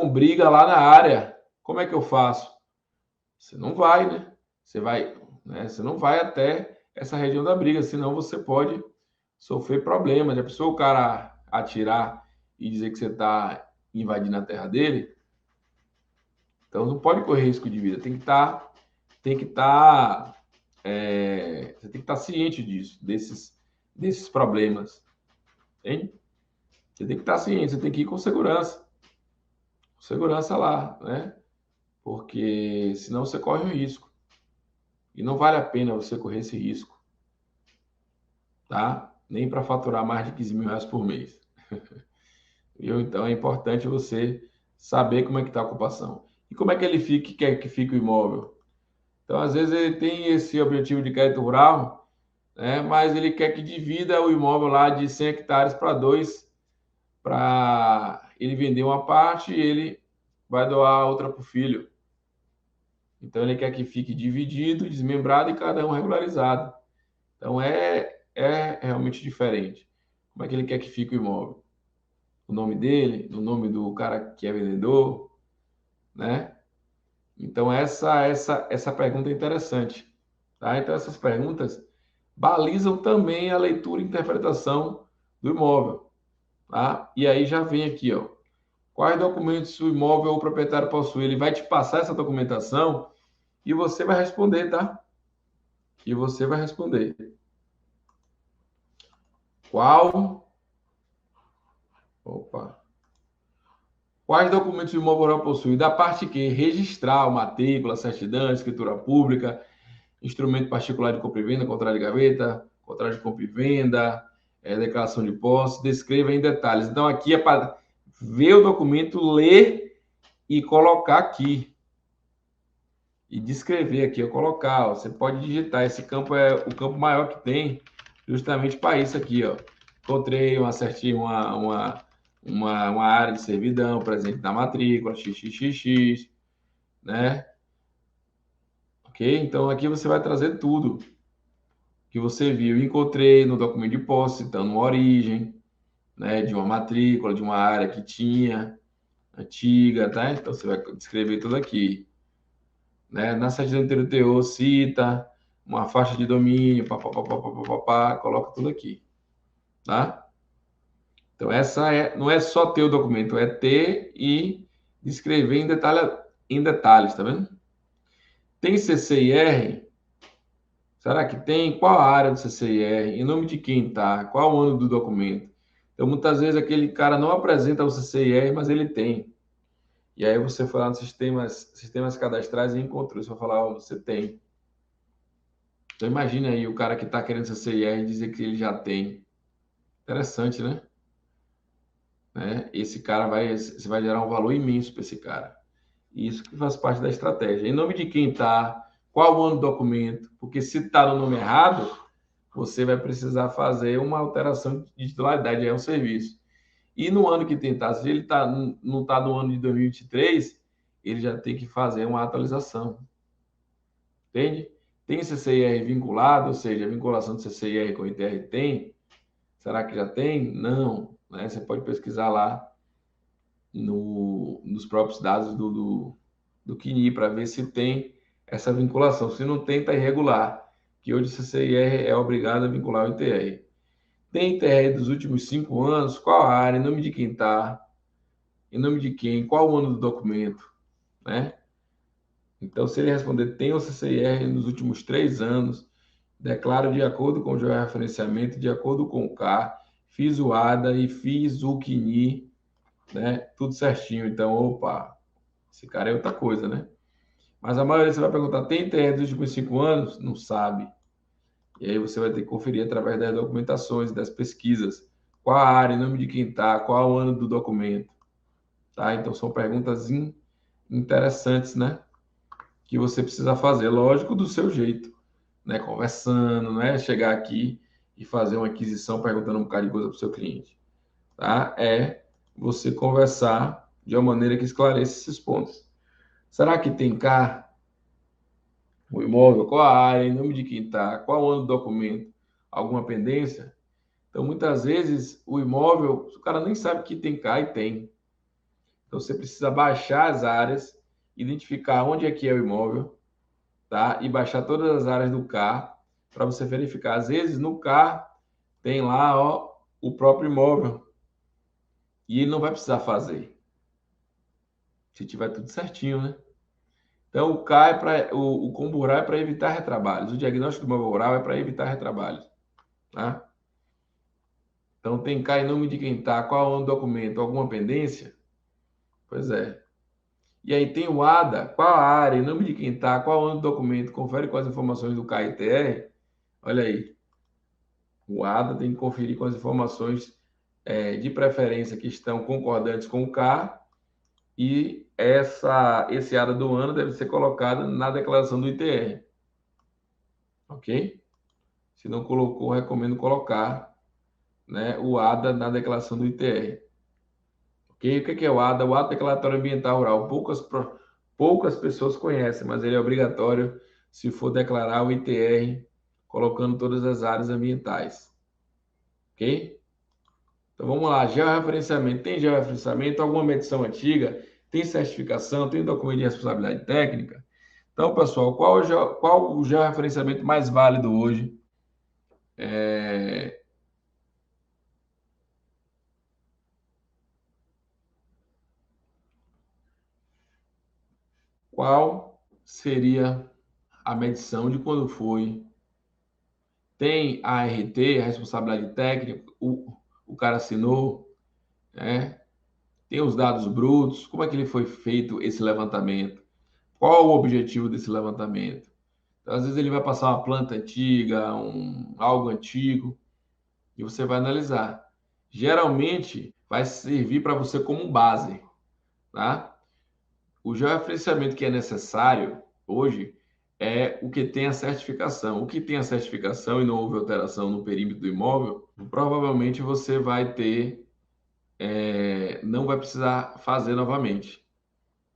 briga lá na área, como é que eu faço? Você não vai, né? Você vai, né? Você não vai até essa região da briga, senão você pode sofrer problemas. Já pensou o cara atirar e dizer que você está invadindo a terra dele? Então não pode correr risco de vida. Você tem que estar ciente disso, desses problemas, entende? Você tem que estar ciente, você tem que ir com segurança lá, né? Porque senão você corre um risco e não vale a pena você correr esse risco, tá? Nem para faturar mais de 15 mil reais por mês. Então é importante você saber como é que está a ocupação e como é que ele quer que fique o imóvel. Então, às vezes, ele tem esse objetivo de crédito rural, né? Mas ele quer que divida o imóvel lá de 100 hectares para dois, para ele vender uma parte e ele vai doar a outra para o filho. Então, ele quer que fique dividido, desmembrado e cada um regularizado. Então, é realmente diferente. Como é que ele quer que fique o imóvel? O nome dele, o nome do cara que é vendedor, né? Então, essa pergunta é interessante, tá? Então, essas perguntas balizam também a leitura e interpretação do imóvel, tá? E aí já vem aqui, ó, quais documentos o imóvel ou o proprietário possui. Ele vai te passar essa documentação e você vai responder, tá? E você vai responder. Qual? Opa. Quais documentos o imóvel rural possui? Da parte que registrar, matrícula, certidão, escritura pública, instrumento particular de compra e venda, contrato de gaveta, contrato de compra e venda, declaração de posse, descreva em detalhes. Então, aqui é para ver o documento, ler e colocar aqui. E descrever aqui, eu colocar. Ó, você pode digitar. Esse campo é o campo maior que tem, justamente para isso aqui. Ó. Encontrei uma área de servidão presente na matrícula, xxxx, né? Ok? Então, aqui você vai trazer tudo que você viu. Encontrei no documento de posse, citando uma origem, né, de uma matrícula, de uma área que tinha, antiga, tá? Então você vai descrever tudo aqui. Né? Na certidão do teor, cita uma faixa de domínio, papapá, coloca tudo aqui, tá? Então não é só ter o documento, é ter e descrever em detalhes, tá vendo? Tem CCIR? Será que tem? Qual a área do CCIR? Em nome de quem tá? Qual o ano do documento? Então, muitas vezes aquele cara não apresenta o CCIR, mas ele tem. E aí você foi lá nos sistemas cadastrais e encontrou. Você vai falar, ó, você tem. Então imagina aí o cara que está querendo ser CIR e dizer que ele já tem. Interessante, né? Esse cara você vai gerar um valor imenso para esse cara. Isso que faz parte da estratégia. Em nome de quem está, qual o ano do documento, porque se está no nome errado, você vai precisar fazer uma alteração de titularidade, é um serviço. E no ano que tentar, se ele não está no ano de 2023, ele já tem que fazer uma atualização. Entende? Tem CCIR vinculado, ou seja, a vinculação do CCIR com o ITR tem? Será que já tem? Não. Né? Você pode pesquisar lá nos próprios dados do CNI para ver se tem essa vinculação. Se não tem, está irregular. Que hoje o CCIR é obrigado a vincular o ITR. Tem ITR dos últimos 5 anos? Qual a área? Em nome de quem está? Em nome de quem? Qual o ano do documento? Né? Então, se ele responder tem o CCIR nos últimos 3 anos, declaro de acordo com o georreferenciamento, de acordo com o CAR, fiz o ADA e fiz o CNI, né? Tudo certinho. Então, opa, esse cara é outra coisa, né? Mas a maioria você vai perguntar, tem TR dos últimos 5 anos? Não sabe. E aí você vai ter que conferir através das documentações, das pesquisas, qual a área, nome de quem está, qual o ano do documento, tá? Então são perguntas interessantes, né? Que você precisa fazer, lógico, do seu jeito, né? Conversando, não é chegar aqui e fazer uma aquisição perguntando um bocado de coisa para o seu cliente, tá? É você conversar de uma maneira que esclareça esses pontos. Será que tem cá o imóvel? Qual a área? Em nome de quem está? Qual o ano do documento? Alguma pendência? Então, muitas vezes, o imóvel, o cara nem sabe que tem cá e tem. Então, você precisa baixar as áreas, identificar onde é que é o imóvel, tá? E baixar todas as áreas do CAR para você verificar. Às vezes, no CAR, tem lá, ó, o próprio imóvel. E ele não vai precisar fazer. Se tiver tudo certinho, né? Então, o CAR é para o combo rural é para evitar retrabalhos. O diagnóstico do imóvel rural é para evitar retrabalhos, tá? Então, tem cá em nome de quem está, qual é o documento, alguma pendência? Pois é. E aí tem o ADA, qual a área, em nome de quem está, qual o ano do documento, confere com as informações do KITR. Olha aí, o ADA tem que conferir com as informações de preferência que estão concordantes com o CAR e esse ADA do ano deve ser colocado na declaração do ITR. Ok? Se não colocou, recomendo colocar, né, o ADA na declaração do ITR. Ok? O que é o ADA? O Ato Declaratório Ambiental Rural. Poucas pessoas conhecem, mas ele é obrigatório se for declarar o ITR, colocando todas as áreas ambientais. Ok? Então vamos lá, georreferenciamento. Tem georreferenciamento? Alguma medição antiga? Tem certificação? Tem documento de responsabilidade técnica? Então, pessoal, qual o georreferenciamento mais válido hoje? Qual seria a medição de quando foi? Tem a ART, a responsabilidade técnica, o cara assinou, né? Tem os dados brutos, como é que ele foi feito esse levantamento? Qual o objetivo desse levantamento? Então, às vezes ele vai passar uma planta antiga, algo antigo, e você vai analisar. Geralmente vai servir para você como base, tá? O georreferenciamento que é necessário hoje é o que tem a certificação. O que tem a certificação e não houve alteração no perímetro do imóvel, provavelmente você vai ter, não vai precisar fazer novamente.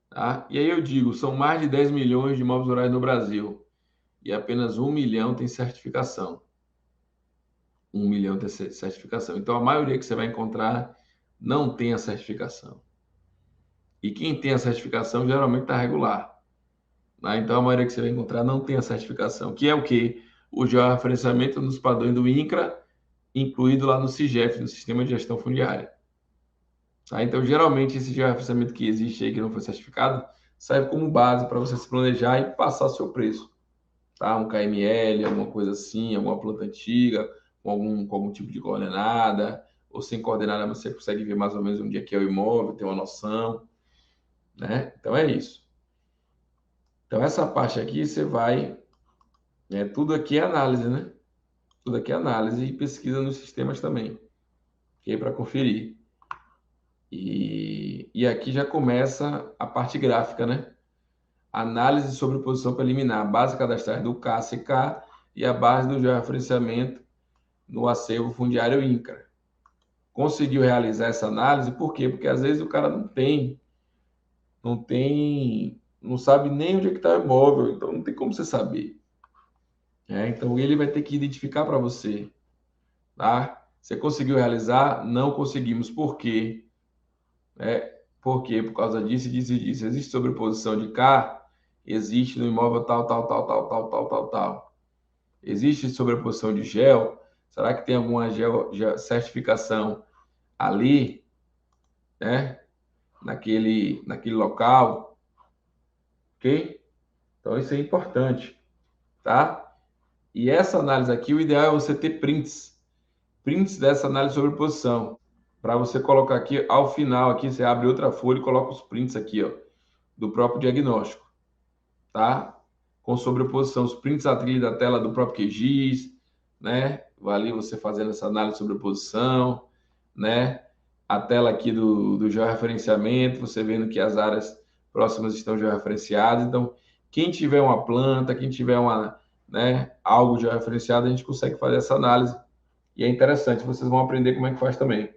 Tá? E aí eu digo, são mais de 10 milhões de imóveis rurais no Brasil e apenas 1 milhão tem certificação. 1 milhão tem certificação. Então a maioria que você vai encontrar não tem a certificação. E quem tem a certificação geralmente está regular. Né? Então, a maioria que você vai encontrar não tem a certificação, que é o quê? O georreferenciamento nos padrões do INCRA, incluído lá no SIGEF, no Sistema de Gestão Fundiária. Tá? Então, geralmente, esse georreferenciamento que existe aí, que não foi certificado, serve como base para você se planejar e passar o seu preço. Tá? Um KML, alguma coisa assim, alguma planta antiga, com algum tipo de coordenada, ou sem coordenada você consegue ver mais ou menos onde é que é o imóvel, ter uma noção. Né? Então, é isso. Então, essa parte aqui você vai. Tudo aqui é análise, né? Tudo aqui é análise e pesquisa nos sistemas também, ok? Para conferir. E aqui já começa a parte gráfica, né? Análise sobre posição preliminar, base cadastral do KCK e a base do georreferenciamento no acervo fundiário INCRA. Conseguiu realizar essa análise, por quê? Porque às vezes o cara não sabe nem onde é que está o imóvel, então não tem como você saber. Então ele vai ter que identificar para você, tá? Você conseguiu realizar? Não conseguimos. Por quê? Por quê? Por causa disso, disso e disso. Existe sobreposição de K? Existe no imóvel tal, tal, tal, tal, tal, tal, tal, tal. Existe sobreposição de gel? Será que tem alguma certificação ali, né? Naquele local? Ok? Então, isso é importante, tá? E essa análise aqui, o ideal é você ter prints dessa análise de sobreposição, para você colocar aqui ao final, aqui você abre outra folha e coloca os prints aqui, ó, do próprio diagnóstico, tá? Com sobreposição, os prints da trilha da tela do próprio QGIS, né? Ali você fazendo essa análise sobre oposição, né? A tela aqui do georreferenciamento, você vendo que as áreas próximas estão georreferenciadas. Então, quem tiver uma planta, quem tiver né, algo georreferenciado, a gente consegue fazer essa análise. E é interessante, vocês vão aprender como é que faz também.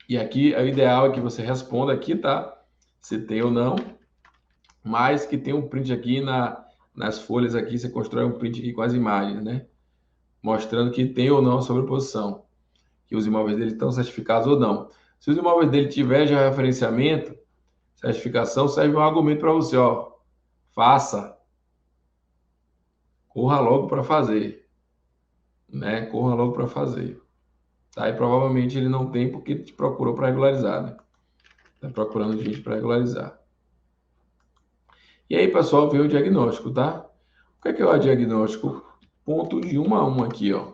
E aqui, o ideal é que você responda aqui, tá? Se tem ou não, mas que tem um print aqui nas folhas aqui, você constrói um print aqui com as imagens, né? Mostrando que tem ou não a sobreposição, que os imóveis dele estão certificados ou não. Se os imóveis dele tiver já referenciamento, certificação, serve um argumento para você, ó, faça, corra logo para fazer, né? Corra logo para fazer. Tá? E provavelmente ele não tem porque ele te procurou para regularizar, né? Tá procurando gente para regularizar. E aí, pessoal, vem o diagnóstico, tá? O que é o diagnóstico? Ponto de 1 a 1 aqui, ó.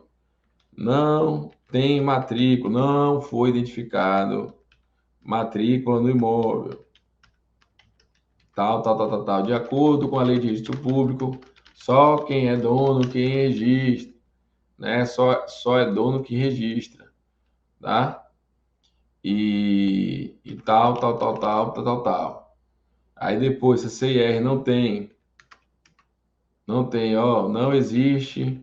Não tem matrícula, não foi identificado matrícula no imóvel. Tal. De acordo com a lei de registro público, só quem é dono, quem registra, né? Só é dono que registra, tá? E tal. Aí depois, se CIR não tem, ó, não existe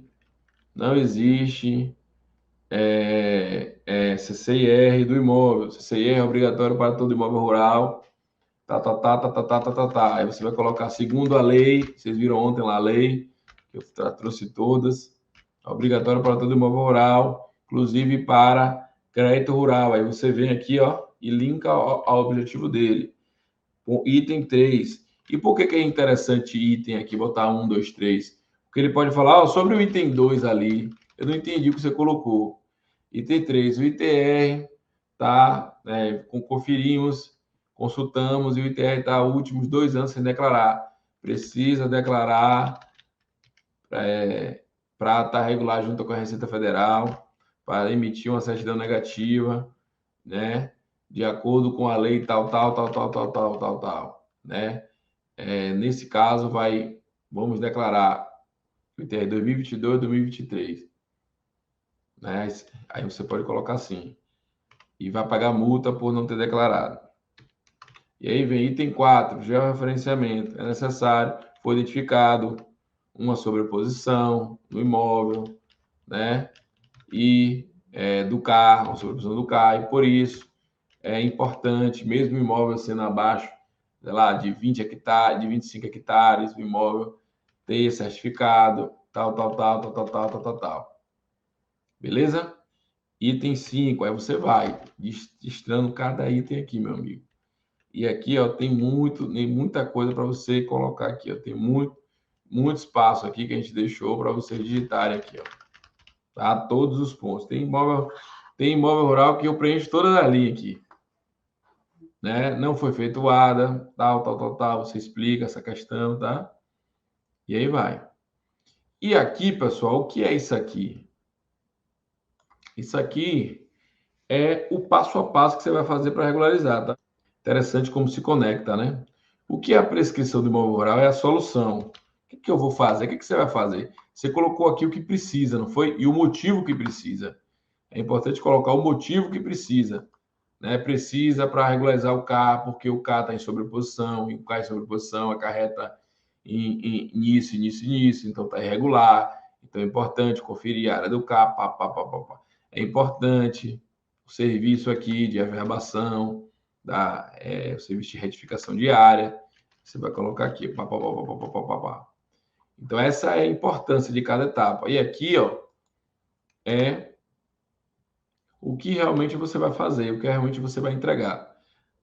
CCIR do imóvel. CCIR é obrigatório para todo imóvel rural. Aí você vai colocar segundo a lei, vocês viram ontem lá a lei, que eu trouxe todas, obrigatório para todo imóvel rural, inclusive para crédito rural. Aí você vem aqui, ó, e linka ao objetivo dele. Item 3. E por que é interessante item aqui, botar 1, 2, 3? Porque ele pode falar, ó, sobre o item 2 ali, eu não entendi o que você colocou. Item 3, o ITR, tá? Conferimos, consultamos, e o ITR está últimos 2 anos sem declarar. Precisa declarar para estar regular junto com a Receita Federal, para emitir uma certidão negativa, né? De acordo com a lei tal, né? Nesse caso, vamos declarar o ITR 2022, 2023, né? Aí você pode colocar assim, e vai pagar multa por não ter declarado. E aí vem item 4, georreferenciamento. É necessário, foi identificado uma sobreposição no imóvel, né? E do carro, uma sobreposição do carro, e por isso é importante, mesmo o imóvel sendo abaixo, sei lá, de 20 hectares, de 25 hectares, o imóvel ter certificado, tal. Beleza? Item 5, aí você vai listrando cada item aqui, meu amigo. E aqui, ó, tem muita coisa para você colocar aqui, ó. Tem muito espaço aqui que a gente deixou para vocês digitarem aqui, ó. Tá? Todos os pontos. Tem imóvel rural que eu preencho toda a linha aqui, né? Não foi feito ADA, tal. Você explica essa questão, tá? E aí vai. E aqui, pessoal, o que é isso aqui? Isso aqui é o passo a passo que você vai fazer para regularizar, tá? Interessante como se conecta, né? O que é a prescrição do imóvel rural é a solução. O que eu vou fazer? O que você vai fazer? Você colocou aqui o que precisa, não foi? E o motivo que precisa. É importante colocar o motivo que precisa, né? Precisa para regularizar o CAR, porque o CAR está em sobreposição, e o CAR em sobreposição acarreta nisso, então está irregular. Então é importante conferir a área do CAR, É importante o serviço aqui de averbação, o serviço de retificação diária. Você vai colocar aqui, Então essa é a importância de cada etapa. E aqui, ó, é o que realmente você vai fazer, o que realmente você vai entregar.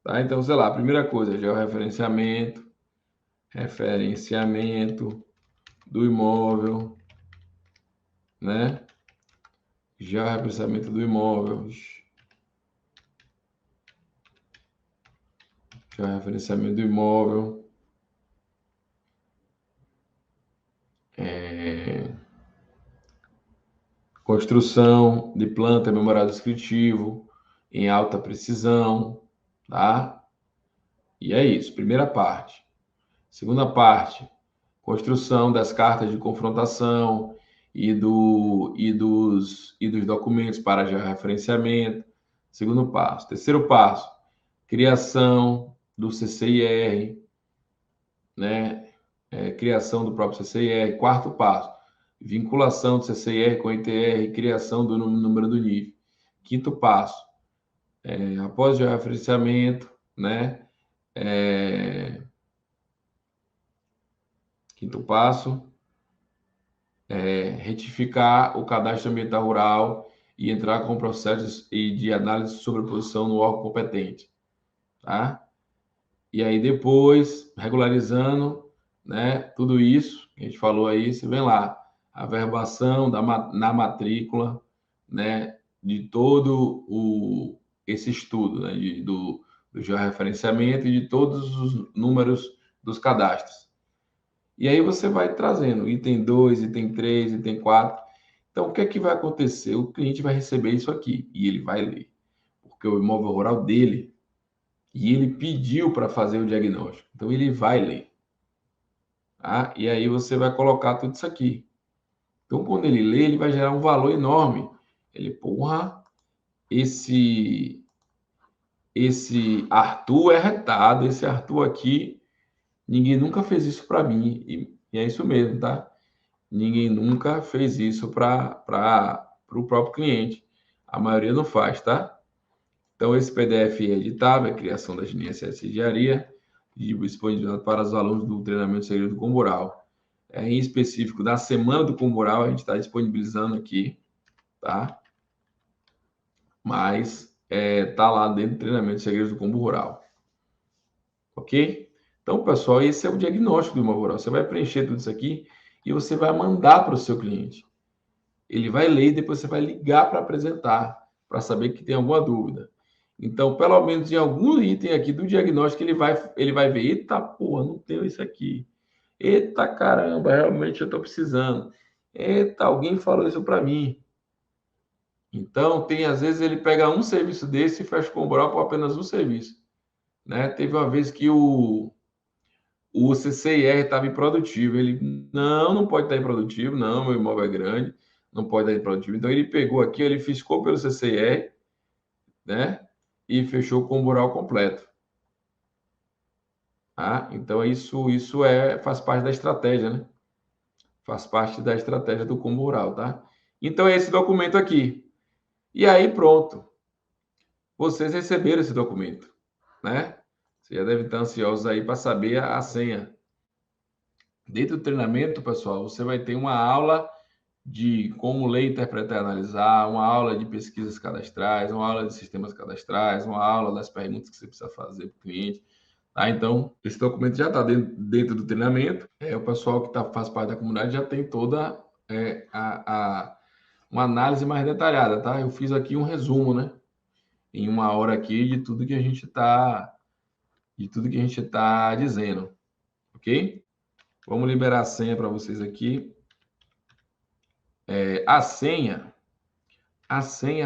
Tá? Então, sei lá, a primeira coisa já é o referenciamento do imóvel, né? Já o referenciamento do imóvel. Já o referenciamento do imóvel. Construção de planta, memorial descritivo em alta precisão, tá? E é isso, primeira parte. Segunda parte, construção das cartas de confrontação dos documentos para georreferenciamento. Segundo passo. Terceiro passo, criação do CCIR, né? Criação do próprio CCIR. Quarto passo, vinculação do CCIR com o ITR, criação do número do NIF. Quinto passo, após o georreferenciamento, né? Quinto passo, retificar o cadastro ambiental rural e entrar com processos de análise de sobreposição no órgão competente, tá? E aí depois, regularizando, né, tudo isso que a gente falou aí, você vem lá, a verbação na matrícula, né, de todo esse estudo, né, do georreferenciamento e de todos os números dos cadastros. E aí você vai trazendo item 2, item 3, item 4. Então, o que é que vai acontecer? O cliente vai receber isso aqui e ele vai ler. Porque o imóvel rural dele, e ele pediu para fazer o diagnóstico. Então, ele vai ler. Tá? E aí você vai colocar tudo isso aqui. Então, quando ele lê, ele vai gerar um valor enorme. Ele, porra, esse Arthur é retado. Esse Arthur aqui, ninguém nunca fez isso para mim. E é isso mesmo, tá? Ninguém nunca fez isso para o próprio cliente. A maioria não faz, tá? Então, esse PDF é editável, é criação da GNSS de engenharia, disponibilizado para os alunos do treinamento segredo do Comboral. Em específico, da semana do Comboral, a gente está disponibilizando aqui, tá? Mas tá lá dentro do treinamento segredo do Combo Rural. Ok? Então, pessoal, esse é o diagnóstico do imóvel rural. Você vai preencher tudo isso aqui e você vai mandar para o seu cliente. Ele vai ler e depois você vai ligar para apresentar, para saber que tem alguma dúvida. Então, pelo menos em algum item aqui do diagnóstico, ele vai ver, eita porra, não tenho isso aqui. Eita caramba, realmente eu estou precisando. Eita, alguém falou isso para mim. Então, às vezes ele pega um serviço desse e fecha o Comboral por apenas um serviço. Né? Teve uma vez que o CCIR estava improdutivo. Ele, não pode estar improdutivo, não, meu imóvel é grande, não pode estar improdutivo. Então, ele pegou aqui, ele fiscou pelo CCIR, né? E fechou o Comboral completo. Tá? Então, isso faz parte da estratégia, né? Faz parte da estratégia do Comboral, tá? Então, é esse documento aqui. E aí, pronto. Vocês receberam esse documento, né? Você já deve estar ansiosos aí para saber a senha. Dentro do treinamento, pessoal, você vai ter uma aula de como ler, interpretar e analisar, uma aula de pesquisas cadastrais, uma aula de sistemas cadastrais, uma aula das perguntas que você precisa fazer para o cliente. Tá? Então, esse documento já está dentro do treinamento. O pessoal que faz parte da comunidade já tem toda uma análise mais detalhada, tá? Eu fiz aqui um resumo, né? Em uma hora aqui de tudo que a gente está dizendo, ok? Vamos liberar a senha para vocês aqui. A senha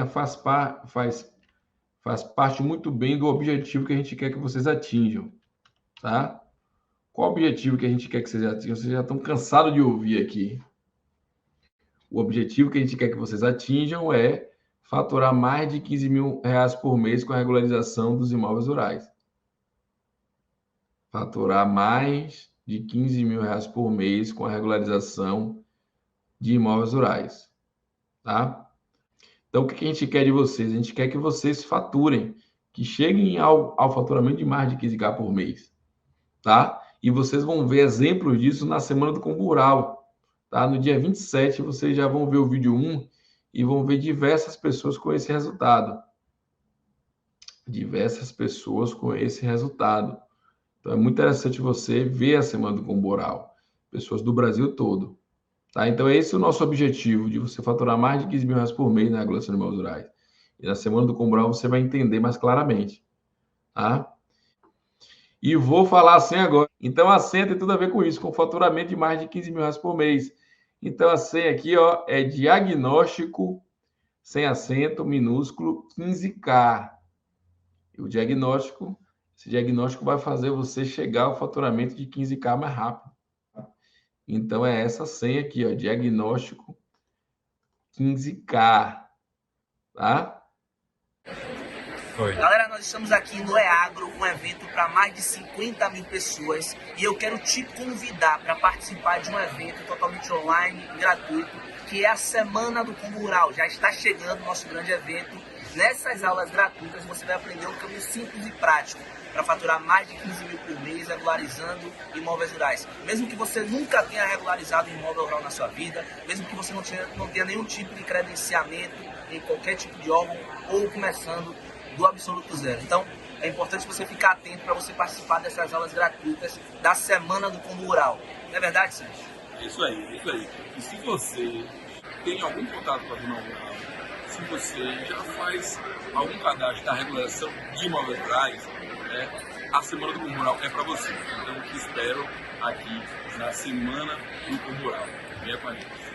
faz parte muito bem do objetivo que a gente quer que vocês atinjam, tá? Qual o objetivo que a gente quer que vocês atinjam? Vocês já estão cansados de ouvir aqui. O objetivo que a gente quer que vocês atinjam é faturar mais de 15 mil reais por mês com a regularização dos imóveis rurais. Faturar mais de 15 mil reais por mês com a regularização de imóveis rurais, tá? Então, o que a gente quer de vocês? A gente quer que vocês faturem, que cheguem ao faturamento de mais de 15K por mês, tá? E vocês vão ver exemplos disso na semana do Combo Rural, tá? No dia 27, vocês já vão ver o vídeo 1 e vão ver diversas pessoas com esse resultado. Diversas pessoas com esse resultado. Então, é muito interessante você ver a semana do Combo Rural. Pessoas do Brasil todo. Tá? Então, esse é o nosso objetivo, de você faturar mais de 15 mil reais por mês na regulação de imóveis rurais. E na semana do Combo Rural você vai entender mais claramente. Tá? E vou falar assim agora. Então, a senha tem tudo a ver com isso, com faturamento de mais de 15 mil reais por mês. Então, a senha aqui ó, é diagnóstico, sem acento, minúsculo, 15K. E esse diagnóstico vai fazer você chegar ao faturamento de 15K mais rápido. Então, é essa senha aqui, ó, diagnóstico, 15K, tá? Oi. Galera, nós estamos aqui no EAGRO, um evento para mais de 50 mil pessoas, e eu quero te convidar para participar de um evento totalmente online, gratuito, que é a Semana do Combo Rural. Já está chegando o nosso grande evento. Nessas aulas gratuitas você vai aprender um caminho simples e prático para faturar mais de 15 mil por mês regularizando imóveis rurais. Mesmo que você nunca tenha regularizado um imóvel rural na sua vida, mesmo que você não tenha nenhum tipo de credenciamento em qualquer tipo de órgão ou começando do absoluto zero. Então, é importante você ficar atento para você participar dessas aulas gratuitas da Semana do Combo Rural. Não é verdade, Sérgio? Isso aí, isso aí. E se você tem algum contato com a Zona Rural, se você já faz algum cadastro da regulação de imóveis rurais, a Semana do Combo Rural é para você. Então, eu te espero aqui na Semana do Combo Rural. Venha com a gente.